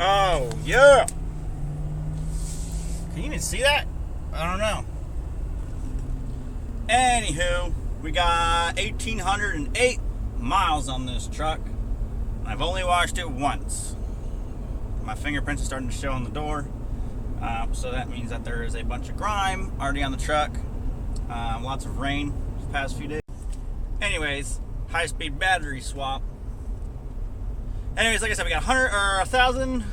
Oh, yeah. Can you even see that? I don't know. Anywho, we got 1,808 miles on this truck. I've only washed it once. My fingerprints are starting to show on the door. So that means that there is a bunch of grime already on the truck. Lots of rain the past few days. Anyways, high-speed battery swap. Anyways, like I said, we got 1,000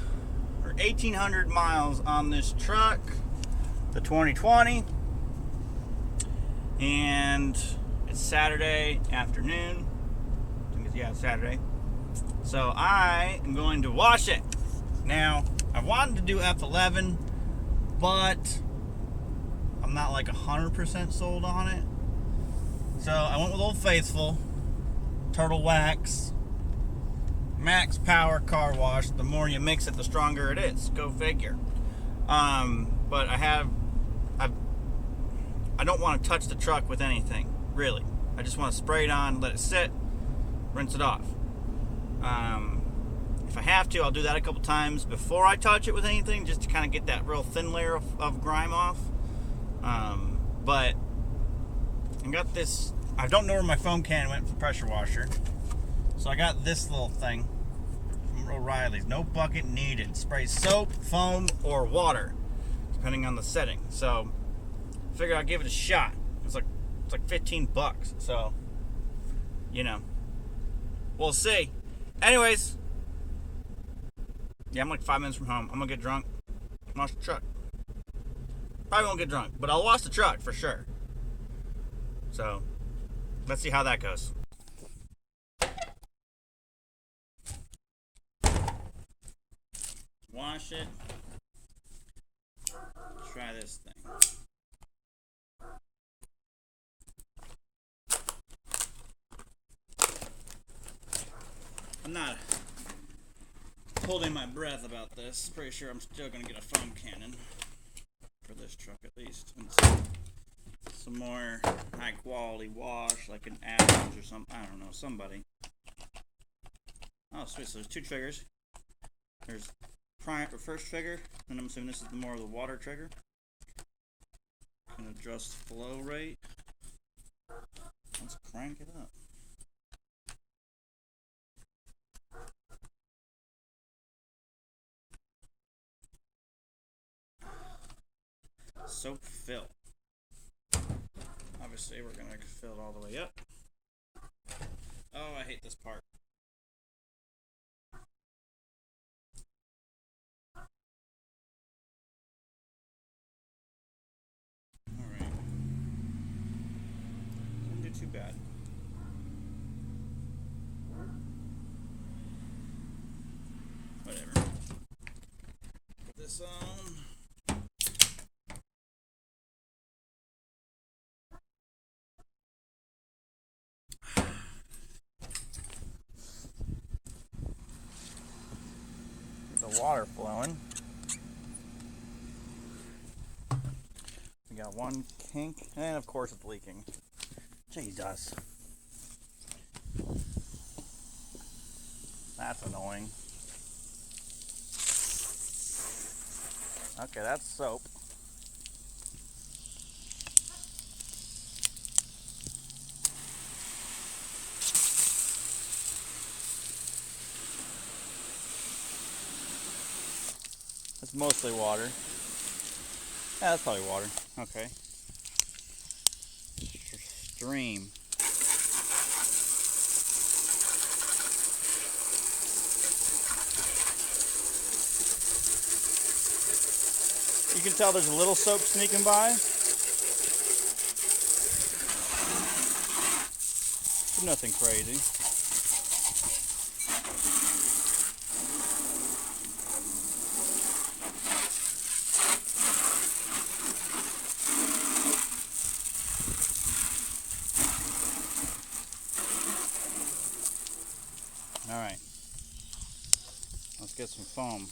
or 1,800 miles on this truck, the 2020, and it's Saturday afternoon. Yeah, it's Saturday. So I am going to wash it. Now, I wanted to do F11, but I'm not like 100% sold on it. So I went with Old Faithful, Turtle Wax, Max Power Car Wash. The more you mix it, the stronger it is. Go figure. But I don't want to touch the truck with anything, really. I just want to spray it on, let it sit, rinse it off. If I have to, I'll do that a couple times before I touch it with anything, just to kind of get that real thin layer of grime off. But I got this. I don't know where my foam can went for the pressure washer. So I got this little thing from O'Reilly's. No bucket needed. Sprays soap, foam, or water, depending on the setting. So I figured I'd give it a shot. It's like $15. So, you know, we'll see. Anyways, yeah, I'm like 5 minutes from home. I'm gonna get drunk, wash the truck. Probably won't get drunk, but I'll wash the truck for sure. So let's see how that goes. Wash it. Try this thing. I'm not holding my breath about this. Pretty sure I'm still gonna get a foam cannon for this truck at least. And some more high quality wash, like an Adams or something. I don't know, somebody. Oh, sweet. So there's two triggers. There's first trigger, and I'm assuming this is more of the water trigger. Can adjust flow rate. Let's crank it up. Soap fill. Obviously, we're gonna fill it all the way up. Oh, I hate this part. Alright. Didn't do too bad. Whatever. Put this on. Get the water flowing. We got one kink, and of course it's leaking. Jesus. That's annoying. Okay, that's soap. It's mostly water. Yeah, that's probably water. Okay. Stream. You can tell there's a little soap sneaking by. But nothing crazy. Alright. Let's get some foam.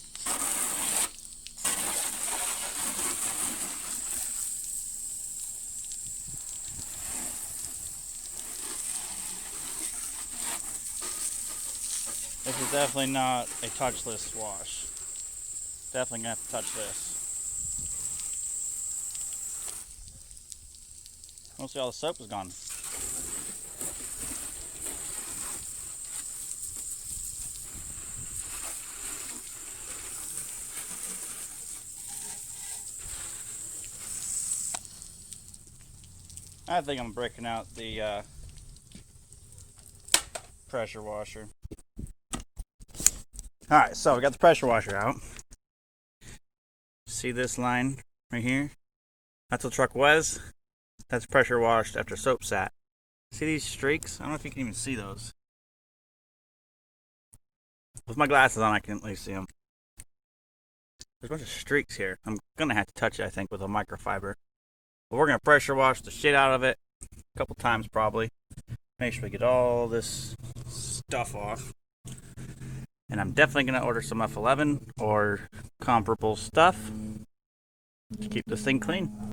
This is definitely not a touchless wash. Definitely gonna have to touch this. Mostly all the soap is gone. I think I'm breaking out the pressure washer. Alright, so we got the pressure washer out. See this line right here? That's what the truck was. That's pressure washed after soap sat. See these streaks? I don't know if you can even see those. With my glasses on, I can at least see them. There's a bunch of streaks here. I'm gonna have to touch it, I think, with a microfiber. But we're gonna pressure wash the shit out of it a couple times probably. Make sure we get all this stuff off. And I'm definitely gonna order some F11 or comparable stuff to keep this thing clean.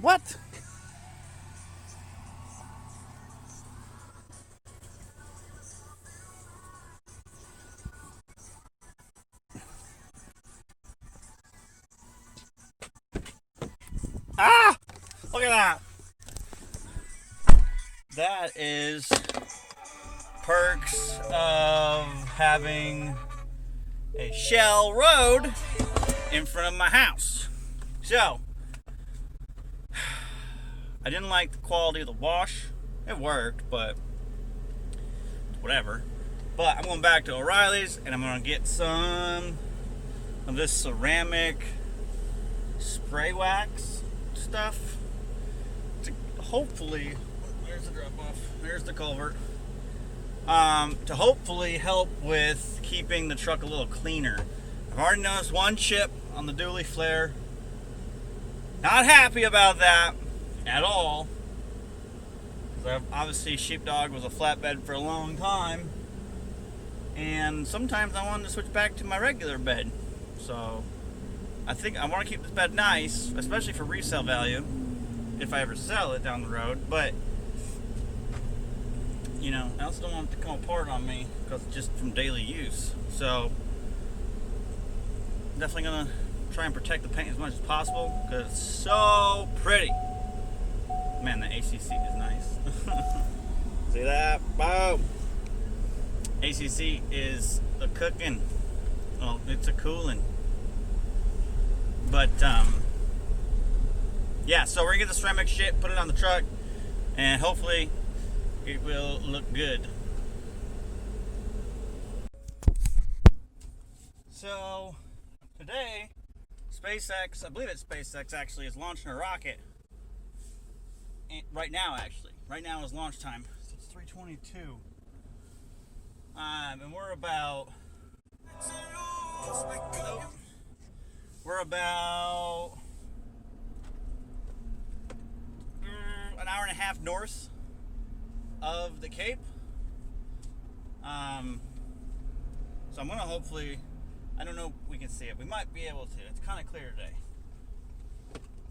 What? Ah! Look at that. That is perks of having a shell road in front of my house. So, I didn't like the quality of the wash. It worked, but whatever. But I'm going back to O'Reilly's and I'm going to get some of this ceramic spray wax stuff to hopefully, there's the drop off, there's the culvert, to hopefully help with keeping the truck a little cleaner. I've already noticed one chip on the dually flare. Not happy about that at all. Obviously Sheepdog was a flatbed for a long time, and sometimes I wanted to switch back to my regular bed. So I think I want to keep this bed nice, especially for resale value if I ever sell it down the road. But you know, I also don't want it to come apart on me because it's just from daily use. So definitely gonna try and protect the paint as much as possible because it's so pretty. Man, the ACC is nice. See that? Boom! ACC is a cooking. Well, it's a cooling. But, yeah, so we're gonna get the ceramic shit, put it on the truck, and hopefully it will look good. So, today, SpaceX, I believe it's SpaceX actually, is launching a rocket. Right now, actually. Right now is launch time. It's 3:22. And we're about... We're about an hour and a half north of the Cape. So I'm gonna hopefully, I don't know if we can see it. We might be able to. It's kind of clear today.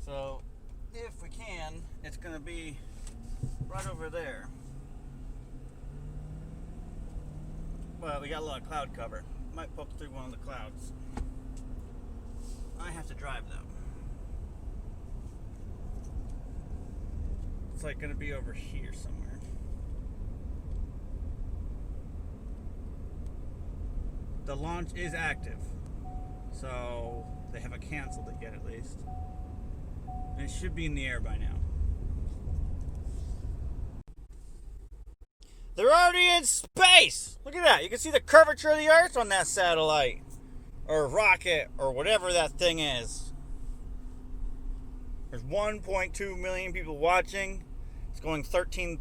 So if we can, it's gonna be right over there. Well, we got a lot of cloud cover. Might poke through one of the clouds. I have to drive though. It's like gonna be over here somewhere. The launch is active, so they haven't canceled it yet at least. And it should be in the air by now. They're already in space! Look at that. You can see the curvature of the Earth on that satellite. Or rocket, or whatever that thing is. There's 1.2 million people watching. It's going 13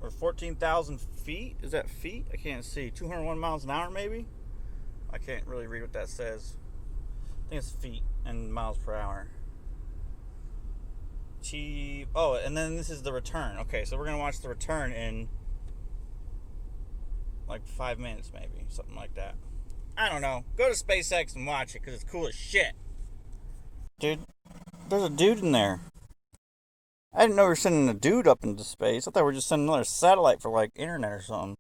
or 14,000 feet. Is that feet? I can't see. 201 miles an hour, maybe? I can't really read what that says. I think it's feet and miles per hour. Oh, and then this is the return. Okay, so we're going to watch the return in like 5 minutes, maybe. Something like that. I don't know. Go to SpaceX and watch it because it's cool as shit. Dude, there's a dude in there. I didn't know we were sending a dude up into space. I thought we were just sending another satellite for like internet or something.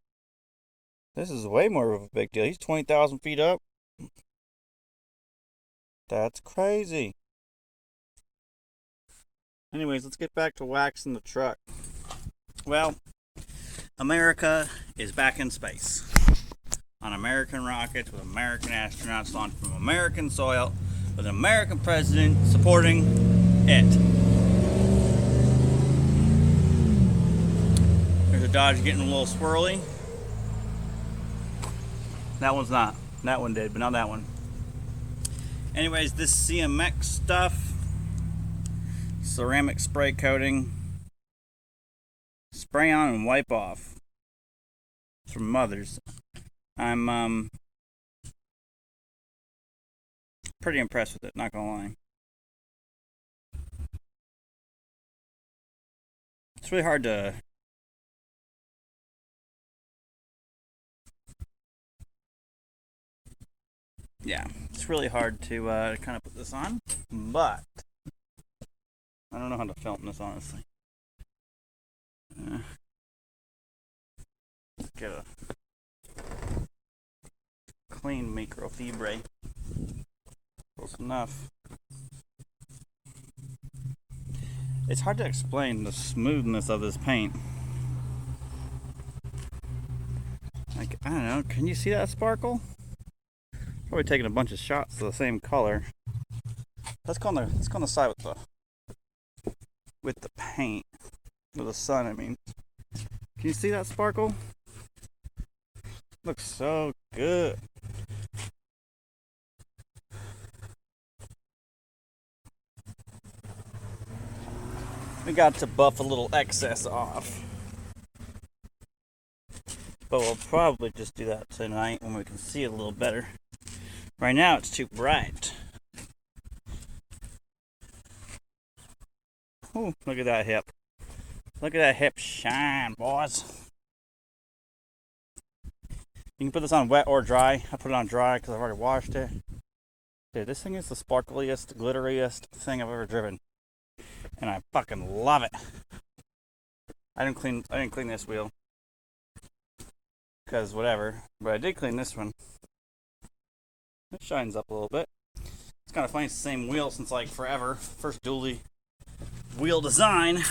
This is way more of a big deal. He's 20,000 feet up. That's crazy. Anyways, let's get back to waxing the truck. Well, America is back in space. On American rockets with American astronauts launched from American soil with an American president supporting it. There's a Dodge getting a little swirly. That one's not. That one did, but not that one. Anyways, this CMX stuff, ceramic spray coating, spray on and wipe off. It's from Mothers. I'm pretty impressed with it, not gonna lie. It's really hard to it's really hard to kind of put this on, but I don't know how to film this, honestly. Get a clean microfibre. Close enough. It's hard to explain the smoothness of this paint. Like, I don't know, can you see that sparkle? Probably taking a bunch of shots of the same color. Let's go on the side with the paint. With the sun, I mean. Can you see that sparkle? Looks so good. We got to buff a little excess off. But we'll probably just do that tonight when we can see it a little better. Right now it's too bright. Ooh, look at that hip. Look at that hip shine, boys. You can put this on wet or dry. I put it on dry because I've already washed it. Dude, this thing is the sparkliest, glitteriest thing I've ever driven. And I fucking love it. I didn't clean this wheel. Because whatever. But I did clean this one. It shines up a little bit. It's kind of funny, it's the same wheel since like forever. First dually wheel design.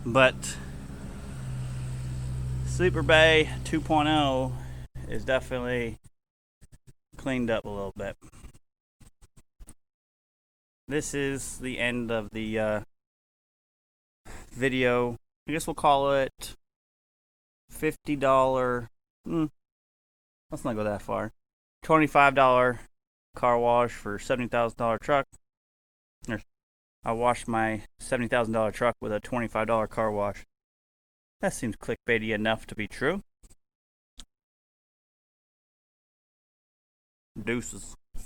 But Super Bay 2.0 is definitely cleaned up a little bit. This is the end of the video. I guess we'll call it $50. Let's not go that far. $25 car wash for $70,000 truck. I washed my $70,000 truck with a $25 car wash. That seems clickbaity enough to be true. Deuces.